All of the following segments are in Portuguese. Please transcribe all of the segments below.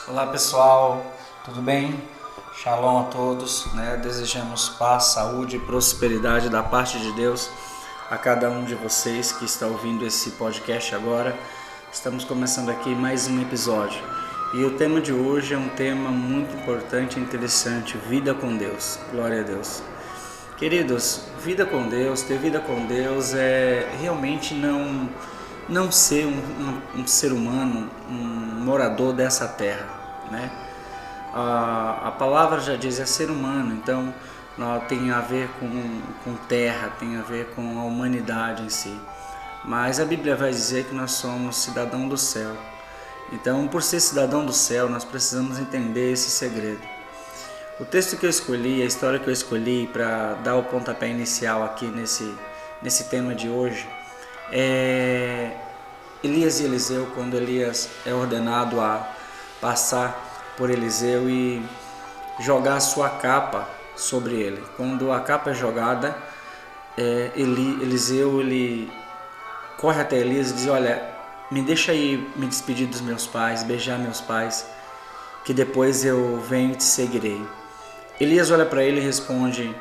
Olá pessoal, tudo bem? Shalom a todos, Desejamos paz, saúde e prosperidade da parte de Deus a cada um de vocês que está ouvindo esse podcast agora. Estamos começando aqui mais um episódio e o tema de hoje é um tema muito importante e interessante: vida com Deus. Glória a Deus. Queridos, vida com Deus, ter vida com Deus é realmente não ser um ser humano, um morador dessa terra, né? A palavra já diz é ser humano, então tem a ver com terra, tem a ver com a humanidade em si. Mas a Bíblia vai dizer que nós somos cidadão do céu. Então, por ser cidadão do céu, nós precisamos entender esse segredo. O texto que eu escolhi, a história que eu escolhi para dar o pontapé inicial aqui nesse tema de hoje é Elias e Eliseu, quando Elias é ordenado a passar por Eliseu e jogar a sua capa sobre ele. Quando a capa é jogada, Eliseu corre até Elias e diz: olha, me deixa aí me despedir dos meus pais, beijar meus pais, que depois eu venho e te seguirei. Elias olha para ele e responde: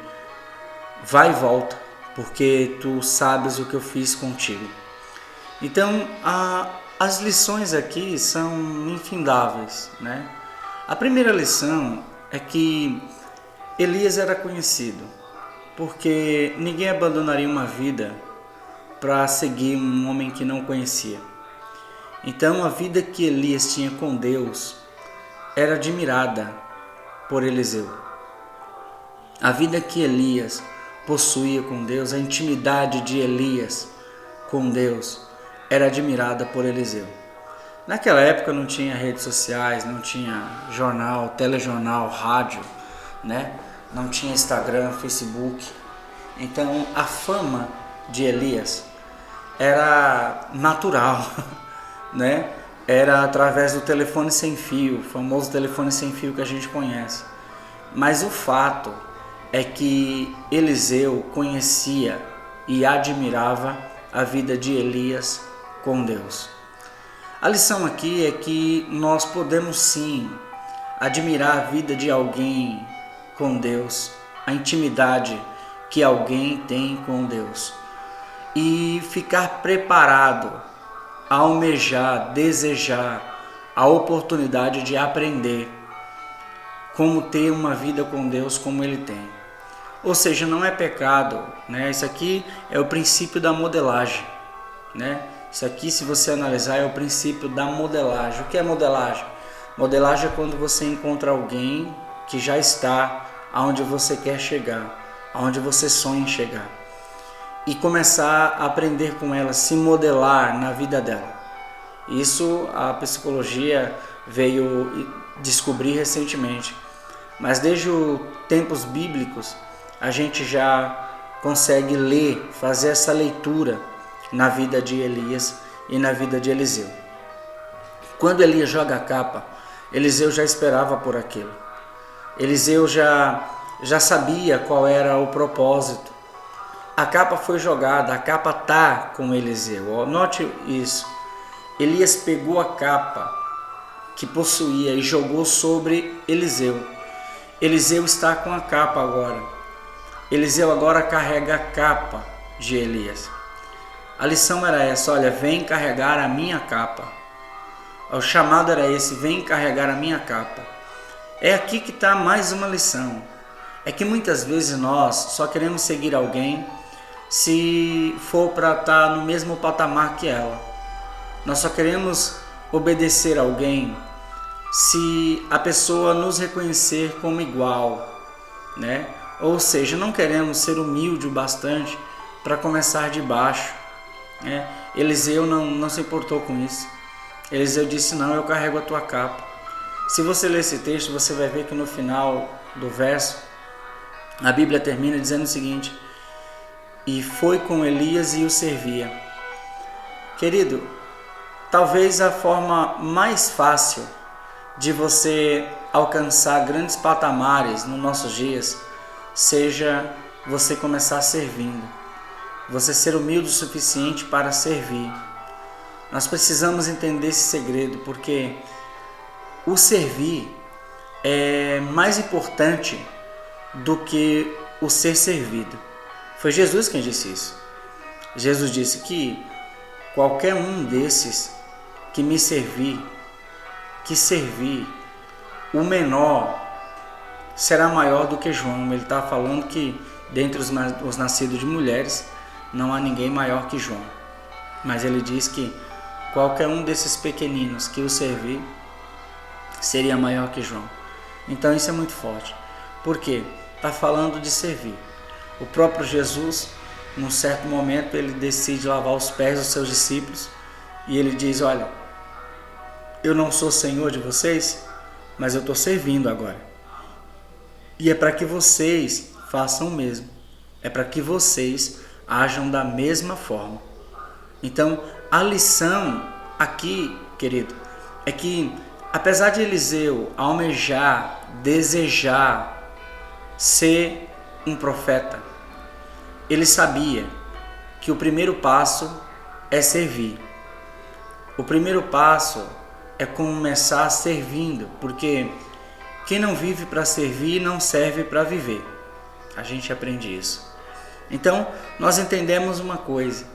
vai e volta, porque tu sabes o que eu fiz contigo. Então, as lições aqui são infindáveis, né? A primeira lição é que Elias era conhecido, porque ninguém abandonaria uma vida para seguir um homem que não conhecia. Então, a vida que Elias tinha com Deus era admirada por Eliseu. A vida que Elias possuía com Deus, a intimidade de Elias com Deus, era admirada por Eliseu. Naquela época não tinha redes sociais, não tinha jornal, telejornal, rádio, né? Não tinha Instagram, Facebook. Então a fama de Elias era natural, né? Era através do telefone sem fio, o famoso telefone sem fio que a gente conhece. Mas o fato é que Eliseu conhecia e admirava a vida de Elias com Deus. A lição aqui é que nós podemos sim admirar a vida de alguém com Deus, a intimidade que alguém tem com Deus, e ficar preparado a almejar, desejar a oportunidade de aprender como ter uma vida com Deus como Ele tem. Ou seja, não é pecado, né? Isso aqui é o princípio da modelagem, né? Isso aqui, se você analisar, é o princípio da modelagem. O que é modelagem? Modelagem é quando você encontra alguém que já está aonde você quer chegar, aonde você sonha em chegar, e começar a aprender com ela, se modelar na vida dela. Isso a psicologia veio descobrir recentemente, mas desde os tempos bíblicos a gente já consegue ler, fazer essa leitura na vida de Elias e na vida de Eliseu. Quando Elias joga a capa, Eliseu já esperava por aquilo. Eliseu já sabia qual era o propósito. A capa foi jogada, a capa está com Eliseu. Note isso. Elias pegou a capa que possuía e jogou sobre Eliseu. Eliseu está com a capa agora. Eliseu agora carrega a capa de Elias. A lição era essa: olha, vem carregar a minha capa. O chamado era esse: vem carregar a minha capa. É aqui que está mais uma lição. É que muitas vezes nós só queremos seguir alguém se for para estar no mesmo patamar que ela. Nós só queremos obedecer alguém se a pessoa nos reconhecer como igual, né? Ou seja, não queremos ser humilde o bastante para começar de baixo. Eliseu não se importou com isso. Eliseu disse: não, eu carrego a tua capa. Se você ler esse texto, você vai ver que no final do verso a Bíblia termina dizendo o seguinte: e foi com Elias e o servia. Querido, talvez a forma mais fácil de você alcançar grandes patamares nos nossos dias seja você começar servindo, você ser humilde o suficiente para servir. Nós precisamos entender esse segredo, porque o servir é mais importante do que o ser servido. Foi Jesus quem disse isso. Jesus disse que qualquer um desses que me servir, que servir, o menor será maior do que João. Ele está falando que dentre os nascidos de mulheres não há ninguém maior que João. Mas ele diz que qualquer um desses pequeninos que o servir seria maior que João. Então isso é muito forte. Por quê? Está falando de servir. O próprio Jesus, num certo momento, ele decide lavar os pés dos seus discípulos e ele diz: olha, eu não sou senhor de vocês, mas eu estou servindo agora. E é para que vocês façam o mesmo. É para que vocês ajam da mesma forma. Então, a lição aqui, querido, é que apesar de Eliseu almejar, desejar ser um profeta, ele sabia que o primeiro passo é servir. O primeiro passo é começar servindo, porque quem não vive para servir não serve para viver. A gente aprende isso. Então, nós entendemos uma coisa,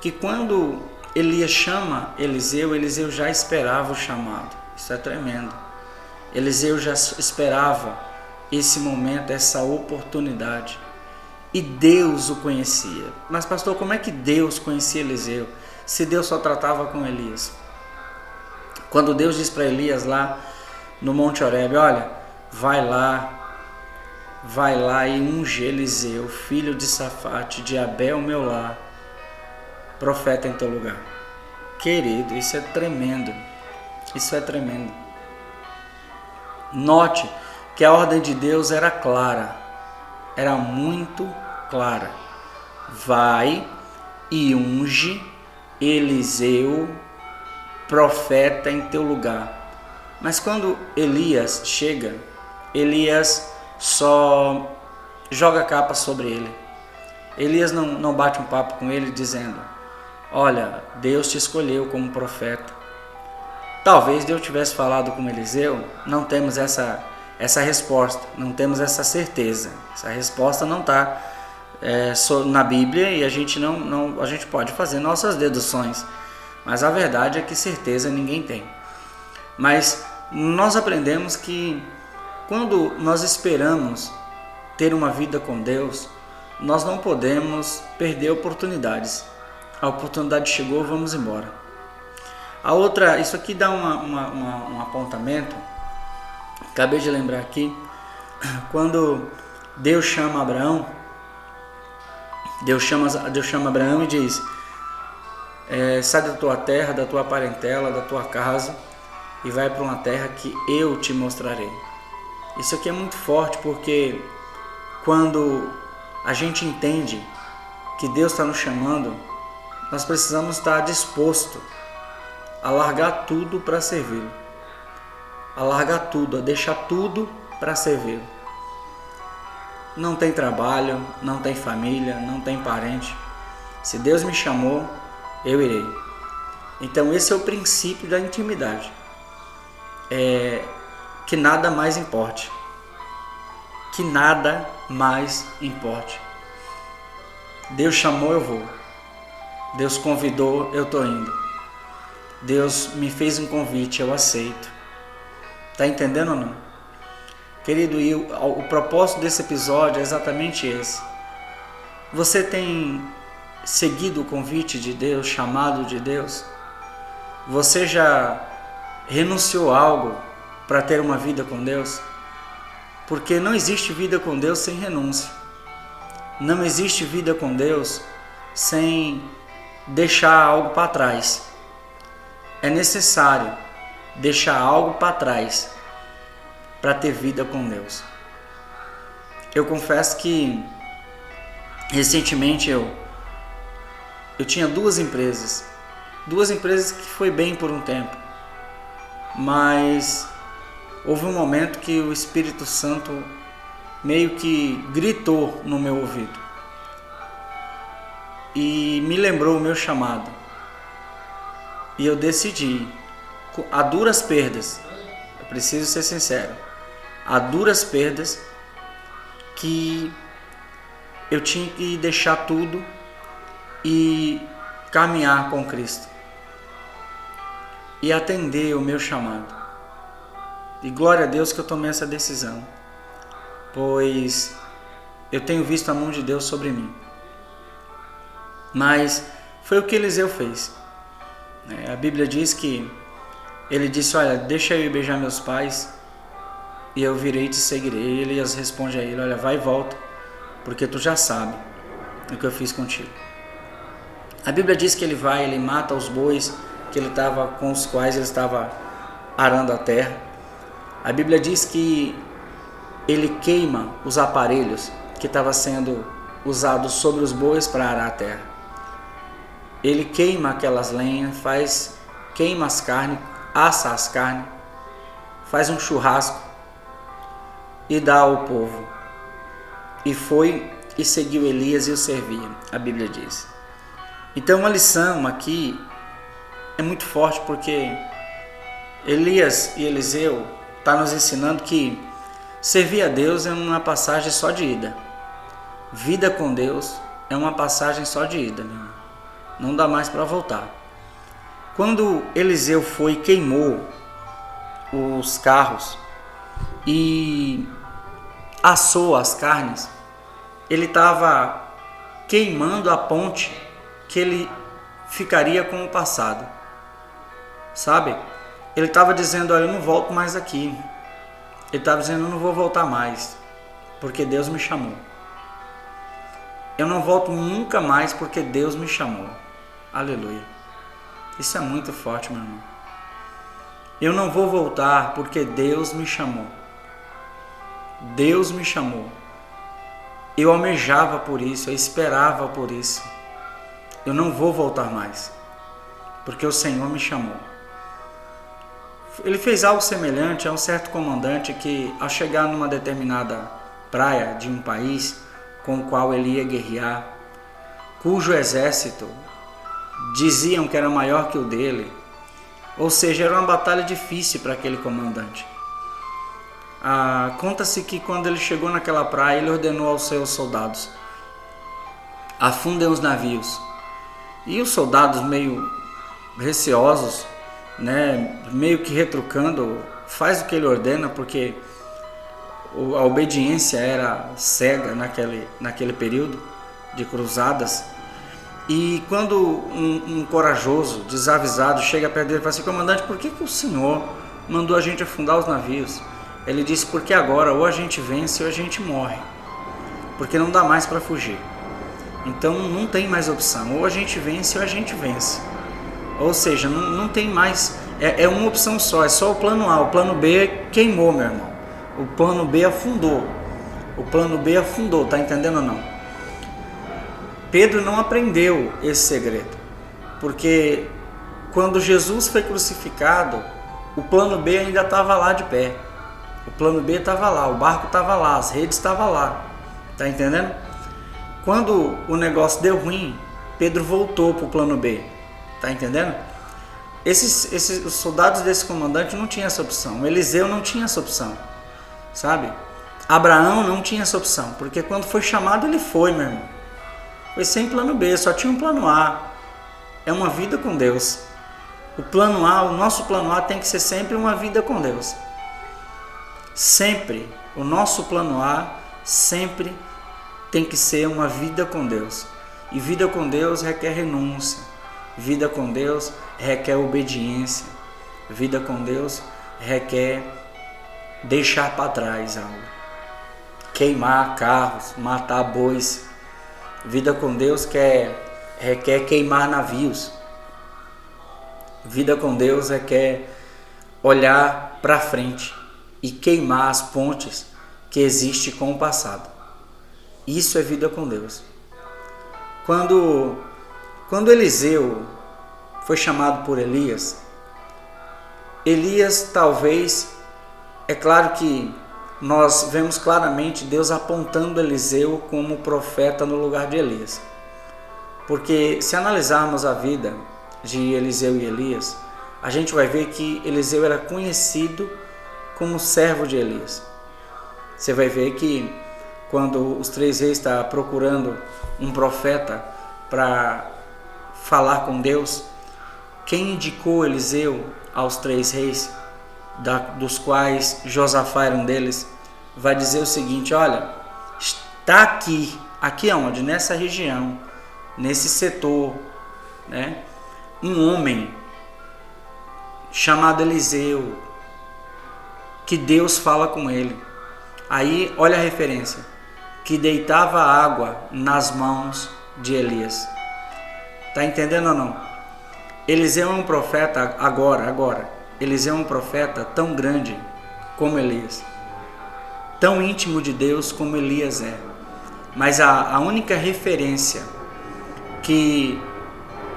que quando Elias chama Eliseu, Eliseu já esperava o chamado. Isso é tremendo. Eliseu já esperava esse momento, essa oportunidade. E Deus o conhecia. Mas pastor, como é que Deus conhecia Eliseu, se Deus só tratava com Elias? Quando Deus diz para Elias lá no Monte Horebe: olha, vai lá e unge Eliseu, filho de Safate, de Abel, meu lar, profeta em teu lugar. Querido, isso é tremendo. Isso é tremendo. Note que a ordem de Deus era clara. Era muito clara. Vai e unge Eliseu, profeta em teu lugar. Mas quando Elias chega, Elias só joga a capa sobre ele. Elias não bate um papo com ele dizendo: olha, Deus te escolheu como profeta. Talvez Deus tivesse falado com Eliseu. Não temos essa resposta, não temos essa certeza. Essa resposta não está na Bíblia e a gente pode fazer nossas deduções, mas a verdade é que certeza ninguém tem. Mas nós aprendemos que quando nós esperamos ter uma vida com Deus, nós não podemos perder oportunidades. A oportunidade chegou, vamos embora. A outra, isso aqui dá um apontamento. Acabei de lembrar aqui, quando Deus chama Abraão, Deus chama Abraão e diz: sai da tua terra, da tua parentela, da tua casa e vai para uma terra que eu te mostrarei. Isso aqui é muito forte, porque quando a gente entende que Deus está nos chamando, nós precisamos estar disposto a largar tudo para servi-lo. A largar tudo, a deixar tudo para servi-lo. Não tem trabalho, não tem família, não tem parente. Se Deus me chamou, eu irei. Então esse é o princípio da intimidade. Que nada mais importe. Que nada mais importe. Deus chamou, eu vou. Deus convidou, eu estou indo. Deus me fez um convite, eu aceito. Está entendendo ou não? Querido, e o propósito desse episódio é exatamente esse. Você tem seguido o convite de Deus, chamado de Deus? Você já renunciou a algo para ter uma vida com Deus? Porque não existe vida com Deus sem renúncia. Não existe vida com Deus sem deixar algo para trás. É necessário deixar algo para trás para ter vida com Deus. Eu confesso que recentemente eu tinha duas empresas que foi bem por um tempo, mas houve um momento que o Espírito Santo meio que gritou no meu ouvido e me lembrou o meu chamado. E eu decidi, a duras perdas, eu preciso ser sincero, a duras perdas, que eu tinha que deixar tudo e caminhar com Cristo e atender o meu chamado. E glória a Deus que eu tomei essa decisão, pois eu tenho visto a mão de Deus sobre mim. Mas foi o que Eliseu fez. A Bíblia diz que ele disse: olha, deixa eu ir beijar meus pais e eu virei e te seguirei. E Elias responde a ele: olha, vai e volta, porque tu já sabe o que eu fiz contigo. A Bíblia diz que ele vai, ele mata os bois que ele estava, com os quais ele estava arando a terra. A Bíblia diz que ele queima os aparelhos que estavam sendo usados sobre os bois para arar a terra. Ele queima aquelas lenhas, queima as carnes, assa as carnes, faz um churrasco e dá ao povo. E foi e seguiu Elias e o servia, a Bíblia diz. Então a lição aqui é muito forte, porque Elias e Eliseu está nos ensinando que servir a Deus é uma passagem só de ida. Vida com Deus é uma passagem só de ida, meu irmão. Não dá mais para voltar. Quando Eliseu foi e queimou os carros e assou as carnes, ele estava queimando a ponte que ele ficaria com o passado. Sabe? Ele estava dizendo: olha, eu não volto mais aqui. Ele estava dizendo: eu não vou voltar mais, porque Deus me chamou. Eu não volto nunca mais, porque Deus me chamou. Aleluia. Isso é muito forte, meu irmão. Eu não vou voltar, porque Deus me chamou. Deus me chamou. Eu almejava por isso, eu esperava por isso. Eu não vou voltar mais, porque o Senhor me chamou. Ele fez algo semelhante a um certo comandante que, ao chegar numa determinada praia de um país com o qual ele ia guerrear, cujo exército diziam que era maior que o dele, ou seja, era uma batalha difícil para aquele comandante. Conta-se que quando ele chegou naquela praia, ele ordenou aos seus soldados: afundem os navios. E os soldados, meio receosos, meio que retrucando, faz o que ele ordena, porque a obediência era cega naquele período de cruzadas. E quando um corajoso, desavisado, chega perto dele e fala assim: comandante, por que o senhor mandou a gente afundar os navios? Ele disse: porque agora ou a gente vence ou a gente morre, porque não dá mais para fugir. Então não tem mais opção, ou a gente vence ou a gente vence. Ou seja, não tem mais, é uma opção só, é só o plano A. O plano B queimou, meu irmão. O plano B afundou. O plano B afundou, tá entendendo ou não? Pedro não aprendeu esse segredo, porque quando Jesus foi crucificado, o plano B ainda estava lá de pé. O plano B estava lá, o barco estava lá, as redes estavam lá, tá entendendo? Quando o negócio deu ruim, Pedro voltou para o plano B, tá entendendo? Os soldados desse comandante não tinham essa opção, Eliseu não tinha essa opção, sabe? Abraão não tinha essa opção, porque quando foi chamado ele foi, meu irmão. Foi sem plano B, só tinha um plano A. É uma vida com Deus. O plano A, o nosso plano A tem que ser sempre uma vida com Deus. Sempre, o nosso plano A sempre tem que ser uma vida com Deus. E vida com Deus requer renúncia. Vida com Deus requer obediência. Vida com Deus requer deixar para trás algo. Queimar carros, matar bois. Vida com Deus requer queimar navios. Vida com Deus requer olhar para frente e queimar as pontes que existem com o passado. Isso é vida com Deus. Quando Eliseu foi chamado por Elias, talvez, é claro que nós vemos claramente Deus apontando Eliseu como profeta no lugar de Elias. Porque se analisarmos a vida de Eliseu e Elias, a gente vai ver que Eliseu era conhecido como servo de Elias. Você vai ver que quando os 3 reis estão procurando um profeta para falar com Deus, quem indicou Eliseu aos 3 reis, dos quais Josafá era um deles, vai dizer o seguinte: olha, está aqui aonde? Nessa região, nesse setor, né? Um homem chamado Eliseu, que Deus fala com ele. Aí, olha a referência, que deitava água nas mãos de Elias. Tá entendendo ou não? Eliseu é um profeta agora. Eliseu é um profeta tão grande como Elias, tão íntimo de Deus como Elias é. Mas a única referência que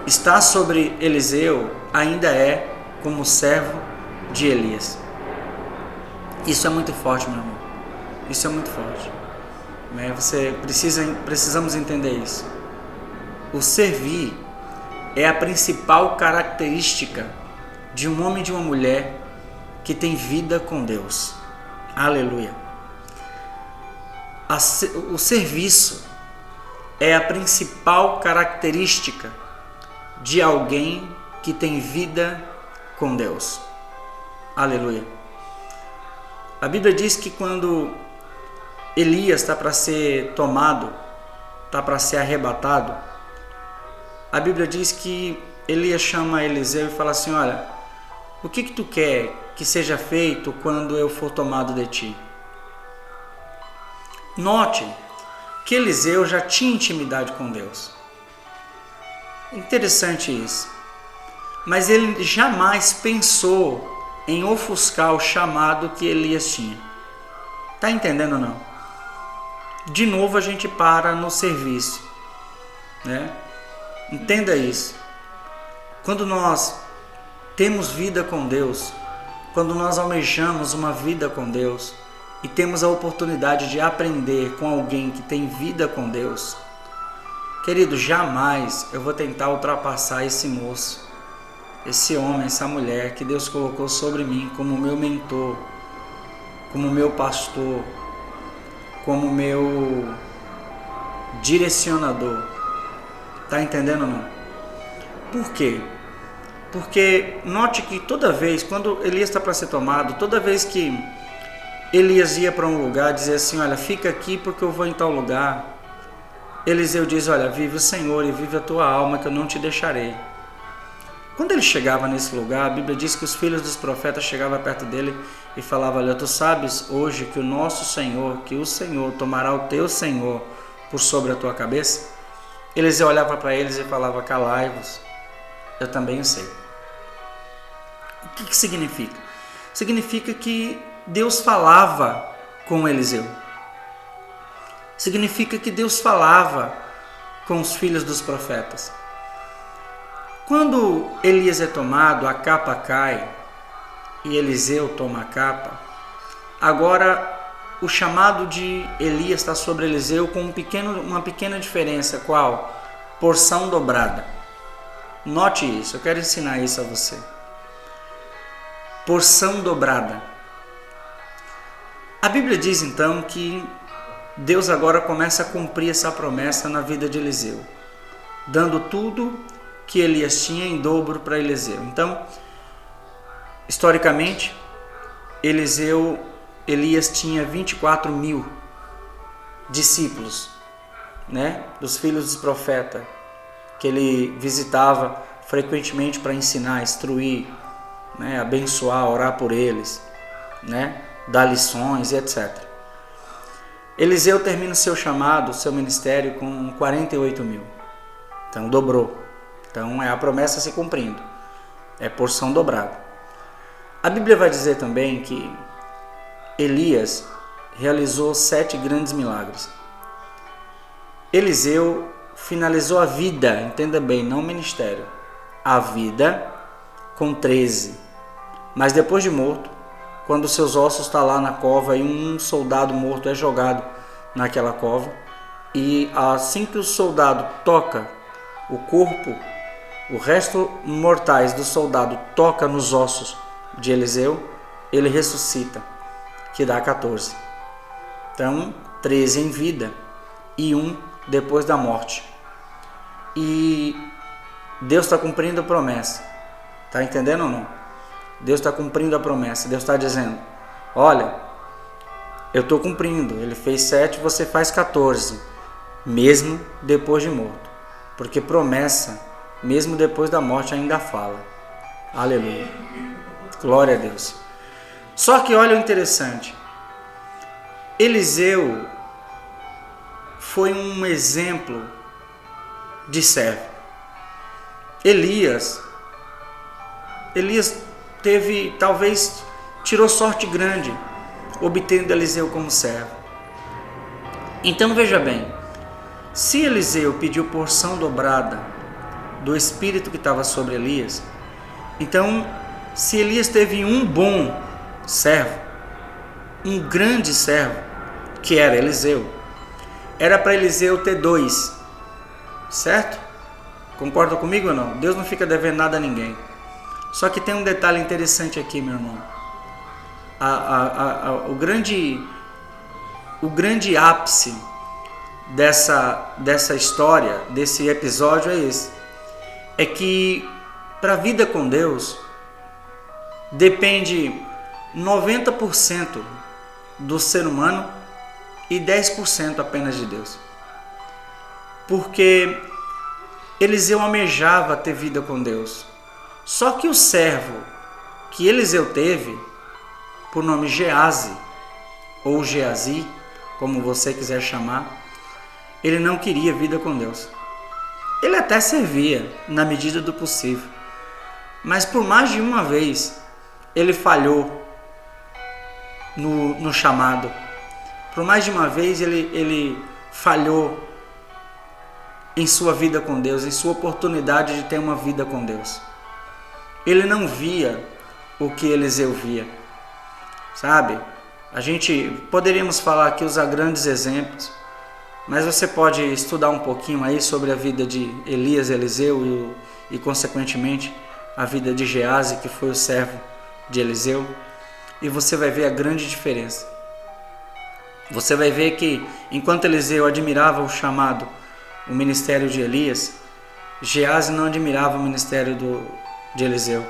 está sobre Eliseu ainda é como servo de Elias. Isso é muito forte, meu irmão. Isso é muito forte. Precisamos entender isso. O servir é a principal característica de um homem e de uma mulher que tem vida com Deus. Aleluia. O serviço é a principal característica de alguém que tem vida com Deus. Aleluia. A Bíblia diz que quando Elias está para ser tomado, está para ser arrebatado, a Bíblia diz que Elias chama Eliseu e fala assim: olha, o que tu quer que seja feito quando eu for tomado de ti? Note que Eliseu já tinha intimidade com Deus. Interessante isso. Mas ele jamais pensou em ofuscar o chamado que Elias tinha. Está entendendo ou não? De novo a gente para no serviço, né? Entenda isso. Quando nós temos vida com Deus, quando nós almejamos uma vida com Deus e temos a oportunidade de aprender com alguém que tem vida com Deus, querido, jamais eu vou tentar ultrapassar esse moço, esse homem, essa mulher que Deus colocou sobre mim como meu mentor, como meu pastor, como meu direcionador. Tá entendendo ou não? Por quê? Porque note que toda vez, quando Elias está para ser tomado, toda vez que Elias ia para um lugar, dizia assim: olha, fica aqui porque eu vou em tal lugar, Eliseu diz: olha, vive o Senhor e vive a tua alma, que eu não te deixarei. Quando ele chegava nesse lugar, a Bíblia diz que os filhos dos profetas chegavam perto dele e falavam: olha, tu sabes hoje que o nosso Senhor, que o Senhor tomará o teu Senhor por sobre a tua cabeça? Eliseu olhava para eles e falava: calai-vos, eu também sei. O que significa? Significa que Deus falava com Eliseu. Significa que Deus falava com os filhos dos profetas. Quando Elias é tomado, a capa cai e Eliseu toma a capa. Agora o chamado de Elias está sobre Eliseu com uma pequena diferença. Qual? Porção dobrada. Note isso, eu quero ensinar isso a você. Porção dobrada. A Bíblia diz então que Deus agora começa a cumprir essa promessa na vida de Eliseu, dando tudo que Elias tinha em dobro para Eliseu. Então, historicamente, Elias tinha 24 mil discípulos, né, dos filhos dos profetas, que ele visitava frequentemente para ensinar, instruir, né, abençoar, orar por eles, né, dar lições e etc. Eliseu termina o seu chamado, o seu ministério com 48 mil. Então dobrou. Então é a promessa se cumprindo. É porção dobrada. A Bíblia vai dizer também que Elias realizou 7 grandes milagres. Eliseu finalizou a vida, entenda bem, não o ministério, a vida com 13. Mas depois de morto, quando seus ossos estão lá na cova e um soldado morto é jogado naquela cova, e assim que o soldado toca o corpo, o resto mortais do soldado toca nos ossos de Eliseu, ele ressuscita, que dá 14. Então, 13 em vida e 1 depois da morte. E Deus está cumprindo a promessa. Está entendendo ou não? Deus está cumprindo a promessa. Deus está dizendo, olha, eu estou cumprindo. Ele fez 7, você faz 14. Mesmo depois de morto. Porque promessa, mesmo depois da morte, ainda fala. Aleluia. Glória a Deus. Só que olha o interessante. Eliseu foi um exemplo de servo. Elias teve, talvez, tirou sorte grande, obtendo Eliseu como servo. Então veja bem, se Eliseu pediu porção dobrada do Espírito que estava sobre Elias, então se Elias teve um bom servo, um grande servo, que era Eliseu, era para Eliseu ter 2, certo? Concorda comigo ou não? Deus não fica devendo nada a ninguém. Só que tem um detalhe interessante aqui, meu irmão. O grande ápice dessa história, desse episódio é esse. É que para a vida com Deus depende 90% do ser humano e 10% apenas de Deus. Porque Eliseu almejava ter vida com Deus. Só que o servo que Eliseu teve, por nome Geazi, ou Geazi, como você quiser chamar, ele não queria vida com Deus. Ele até servia na medida do possível. Mas por mais de uma vez, ele falhou no chamado. Por mais de uma vez, ele falhou em sua vida com Deus, em sua oportunidade de ter uma vida com Deus. Ele não via o que Eliseu via, sabe? A gente poderíamos falar aqui, usar grandes exemplos, mas você pode estudar um pouquinho aí sobre a vida de Elias, Eliseu e consequentemente a vida de Geazi, que foi o servo de Eliseu, e você vai ver a grande diferença. Você vai ver que enquanto Eliseu admirava o chamado, o ministério de Elias, Geazi não admirava o ministério de Eliseu.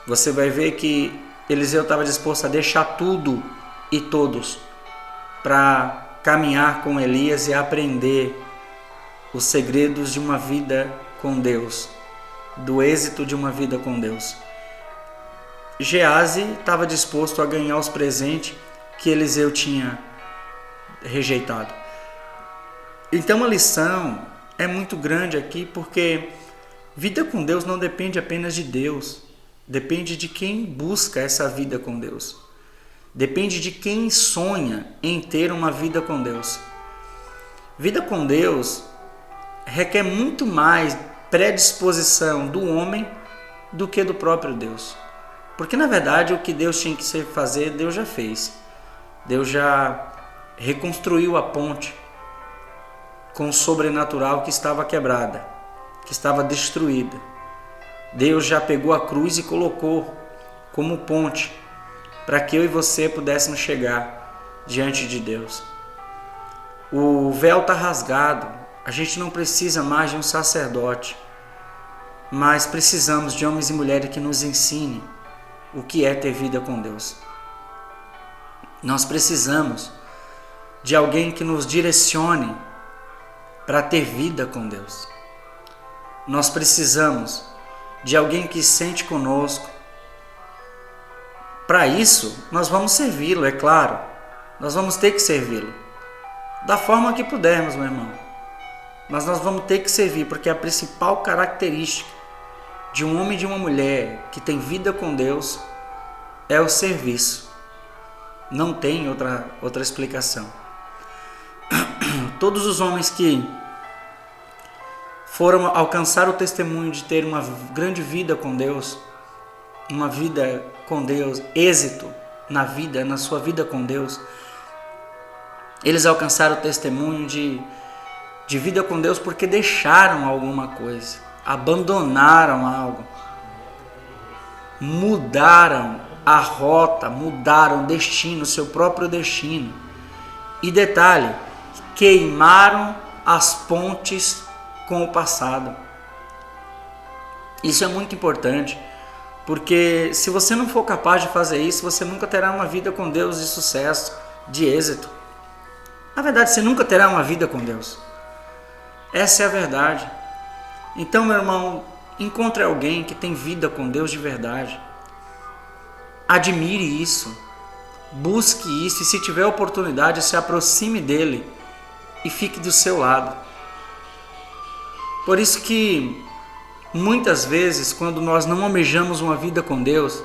Você vai ver que Eliseu estava disposto a deixar tudo e todos para caminhar com Elias e aprender os segredos de uma vida com Deus, do êxito de uma vida com Deus. Geazi estava disposto a ganhar os presentes que Eliseu tinha rejeitado. Então a lição é muito grande aqui, porque vida com Deus não depende apenas de Deus, depende de quem busca essa vida com Deus, depende de quem sonha em ter uma vida com Deus. Vida com Deus requer muito mais predisposição do homem do que do próprio Deus, porque na verdade o que Deus tinha que fazer, Deus já fez. Deus já reconstruiu a ponte com o sobrenatural que estava quebrada, que estava destruída. Deus já pegou a cruz e colocou como ponte para que eu e você pudéssemos chegar diante de Deus. O véu está rasgado, a gente não precisa mais de um sacerdote, mas precisamos de homens e mulheres que nos ensinem o que é ter vida com Deus. Nós precisamos de alguém que nos direcione para ter vida com Deus. Nós precisamos de alguém que sente conosco. Para isso, nós vamos servi-lo, é claro. Nós vamos ter que servi-lo da forma que pudermos, meu irmão. Mas nós vamos ter que servir, porque a principal característica de um homem e de uma mulher que tem vida com Deus é o serviço. Não tem outra explicação. Todos os homens que foram alcançar o testemunho de ter uma grande vida com Deus, uma vida com Deus, êxito na vida, na sua vida com Deus, eles alcançaram o testemunho de vida com Deus porque deixaram alguma coisa, abandonaram algo, mudaram a rota, mudaram o destino, seu próprio destino. E detalhe, queimaram as pontes com o passado. Isso é muito importante, porque se você não for capaz de fazer isso, você nunca terá uma vida com Deus de sucesso, de êxito. Na verdade, você nunca terá uma vida com Deus. Essa é a verdade. Então, meu irmão, encontre alguém que tem vida com Deus de verdade. Admire isso. Busque isso e, se tiver oportunidade, se aproxime dele e fique do seu lado. Por isso que muitas vezes, quando nós não almejamos uma vida com Deus,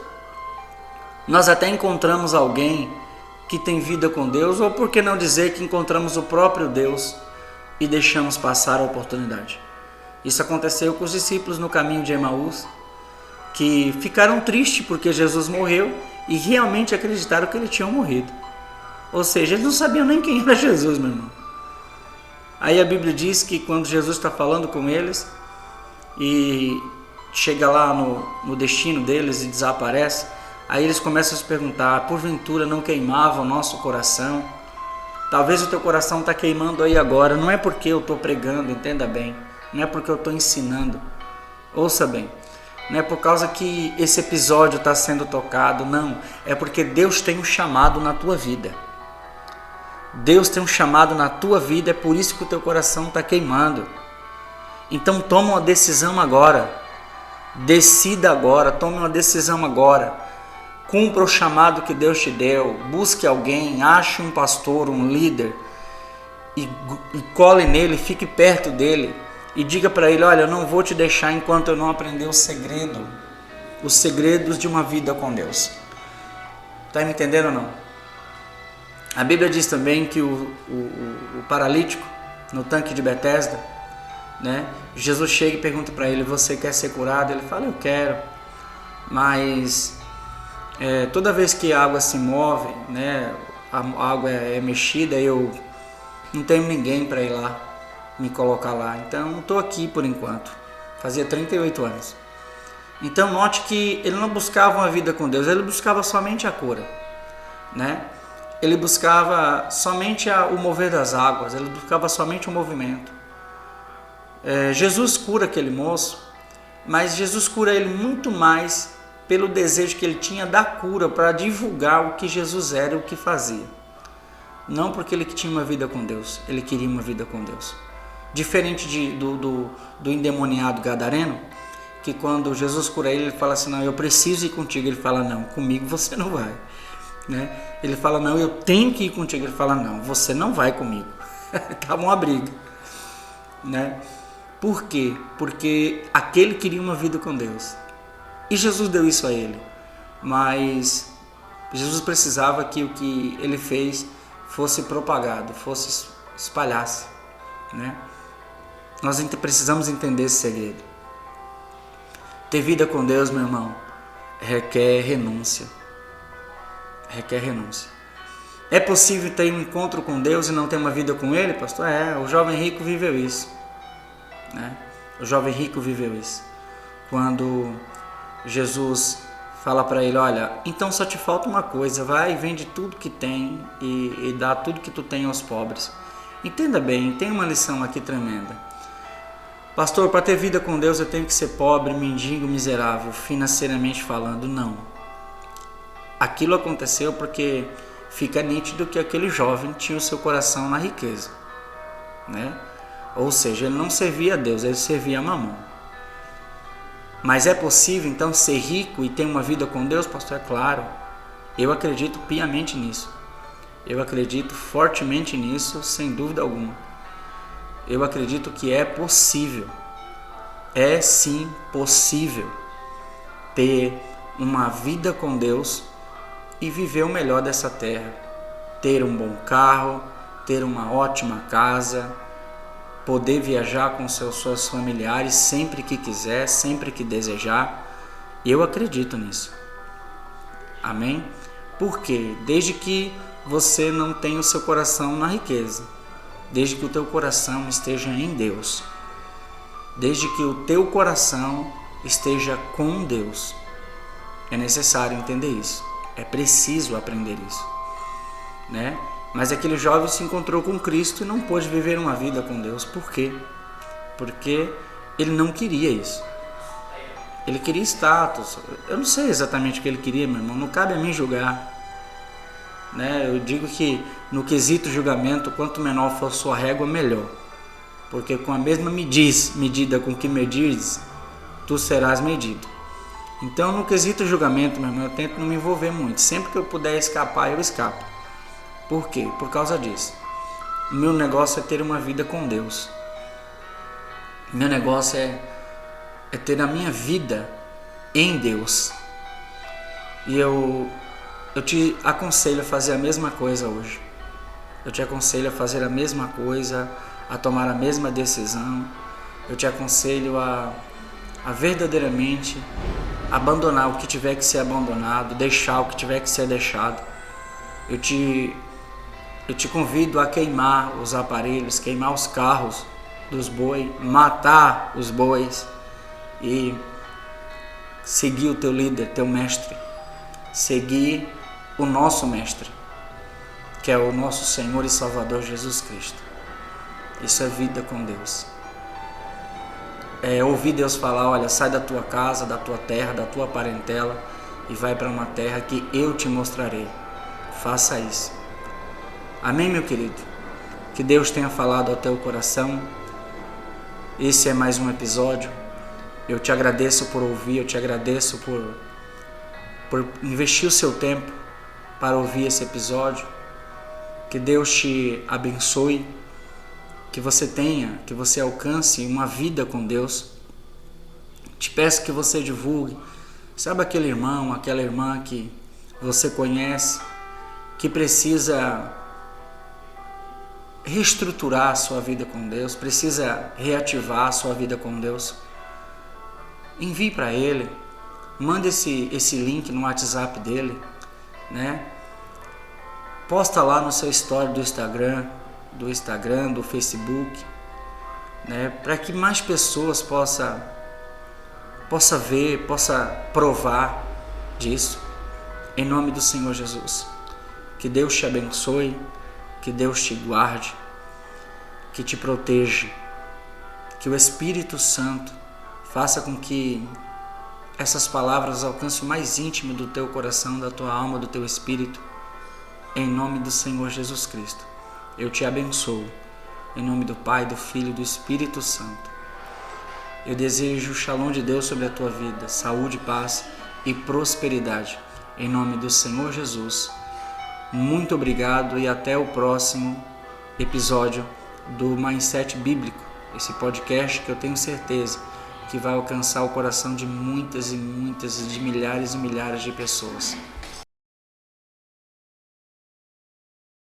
nós até encontramos alguém que tem vida com Deus, ou por que não dizer que encontramos o próprio Deus e deixamos passar a oportunidade. Isso aconteceu com os discípulos no caminho de Emaús, que ficaram tristes porque Jesus morreu e realmente acreditaram que ele tinha morrido. Ou seja, eles não sabiam nem quem era Jesus, meu irmão. Aí a Bíblia diz que quando Jesus está falando com eles e chega lá no destino deles e desaparece, aí eles começam a se perguntar: porventura não queimava o nosso coração? Talvez o teu coração está queimando aí agora. Não é porque eu estou pregando, entenda bem. Não é porque eu estou ensinando. Ouça bem. Não é por causa que esse episódio está sendo tocado, não. É porque Deus tem um chamado na tua vida. Deus tem um chamado na tua vida, é por isso que o teu coração está queimando. Então toma uma decisão agora. Decida agora, tome uma decisão agora. Cumpra o chamado que Deus te deu. Busque alguém, ache um pastor, um líder e cole nele, fique perto dele e diga para ele: olha, eu não vou te deixar enquanto eu não aprender o segredo, os segredos de uma vida com Deus. Está me entendendo ou não? A Bíblia diz também que o paralítico no tanque de Betesda, né? Jesus chega e pergunta para ele: você quer ser curado? Ele fala: eu quero, mas toda vez que a água se move, né, a água é mexida, eu não tenho ninguém para ir lá me colocar lá, então estou aqui por enquanto. Fazia 38 anos. Então note que ele não buscava uma vida com Deus, ele buscava somente a cura, né? Ele buscava somente o mover das águas, ele buscava somente o movimento. Jesus cura aquele moço, mas Jesus cura ele muito mais pelo desejo que ele tinha da cura, para divulgar o que Jesus era e o que fazia. Não porque ele tinha uma vida com Deus, ele queria uma vida com Deus. Diferente do endemoniado gadareno, que quando Jesus cura ele, ele fala assim: não, eu preciso ir contigo. Ele fala: não, comigo você não vai. Né? Ele fala: não, eu tenho que ir contigo. Ele fala: não, você não vai comigo. Estava uma briga, né? Por quê? Porque aquele queria uma vida com Deus e Jesus deu isso a ele, mas Jesus precisava que o que ele fez fosse propagado, fosse espalhasse, né? Nós precisamos entender esse segredo. Ter vida com Deus, meu irmão, requer renúncia. Requer renúncia. É possível ter um encontro com Deus e não ter uma vida com Ele, pastor? O jovem rico viveu isso, né? O jovem rico viveu isso. Quando Jesus fala para ele: olha, então só te falta uma coisa, vai e vende tudo que tem e dá tudo que tu tem aos pobres. Entenda bem, tem uma lição aqui tremenda. Pastor, para ter vida com Deus eu tenho que ser pobre, mendigo, miserável, financeiramente falando? Não. Aquilo aconteceu porque fica nítido que aquele jovem tinha o seu coração na riqueza, né? Ou seja, ele não servia a Deus, ele servia a Mamon. Mas é possível então ser rico e ter uma vida com Deus, pastor? É claro. Eu acredito piamente nisso. Eu acredito fortemente nisso, sem dúvida alguma. Eu acredito que é possível. É sim possível ter uma vida com Deus e viver o melhor dessa terra. Ter um bom carro, ter uma ótima casa, poder viajar com seus familiares sempre que quiser, sempre que desejar. Eu acredito nisso. Amém? Por quê? Desde que você não tenha o seu coração na riqueza, desde que o teu coração esteja em Deus, desde que o teu coração esteja com Deus. É necessário entender isso. É preciso aprender isso, né? Mas aquele jovem se encontrou com Cristo e não pôde viver uma vida com Deus. Por quê? Porque ele não queria isso. Ele queria status. Eu não sei exatamente o que ele queria, meu irmão. Não cabe a mim julgar, né? Eu digo que no quesito julgamento, quanto menor for sua régua, melhor. Porque com a mesma medida com que medires, tu serás medido. Então, no quesito julgamento, meu irmão, eu tento não me envolver muito. Sempre que eu puder escapar, eu escapo. Por quê? Por causa disso. O meu negócio é ter uma vida com Deus. O meu negócio é ter a minha vida em Deus. E eu te aconselho a fazer a mesma coisa hoje. Eu te aconselho a fazer a mesma coisa, a tomar a mesma decisão. Eu te aconselho a verdadeiramente abandonar o que tiver que ser abandonado, deixar o que tiver que ser deixado. Eu te convido a queimar os aparelhos, queimar os carros dos bois, matar os bois e seguir o teu líder, teu mestre. Seguir o nosso mestre, que é o nosso Senhor e Salvador Jesus Cristo. Isso é vida com Deus. É ouvir Deus falar: olha, sai da tua casa, da tua terra, da tua parentela e vai para uma terra que eu te mostrarei. Faça isso. Amém, meu querido? Que Deus tenha falado ao teu coração. Esse é mais um episódio. Eu te agradeço por ouvir, eu te agradeço por investir o seu tempo para ouvir esse episódio. Que Deus te abençoe, que você alcance uma vida com Deus. Te peço que você divulgue. Sabe aquele irmão, aquela irmã que você conhece, que precisa reestruturar a sua vida com Deus, precisa reativar a sua vida com Deus? Envie para ele, manda esse link no WhatsApp dele, né? Posta lá no seu story do Instagram, do Facebook, né? Para que mais pessoas possa ver, possa provar disso, em nome do Senhor Jesus. Que Deus te abençoe, que Deus te guarde, que te proteja, que o Espírito Santo faça com que essas palavras alcancem o mais íntimo do teu coração, da tua alma, do teu espírito, em nome do Senhor Jesus Cristo. Eu te abençoo, em nome do Pai, do Filho e do Espírito Santo. Eu desejo o shalom de Deus sobre a tua vida, saúde, paz e prosperidade, em nome do Senhor Jesus. Muito obrigado e até o próximo episódio do Mindset Bíblico, esse podcast que eu tenho certeza que vai alcançar o coração de muitas e muitas, de milhares e milhares de pessoas.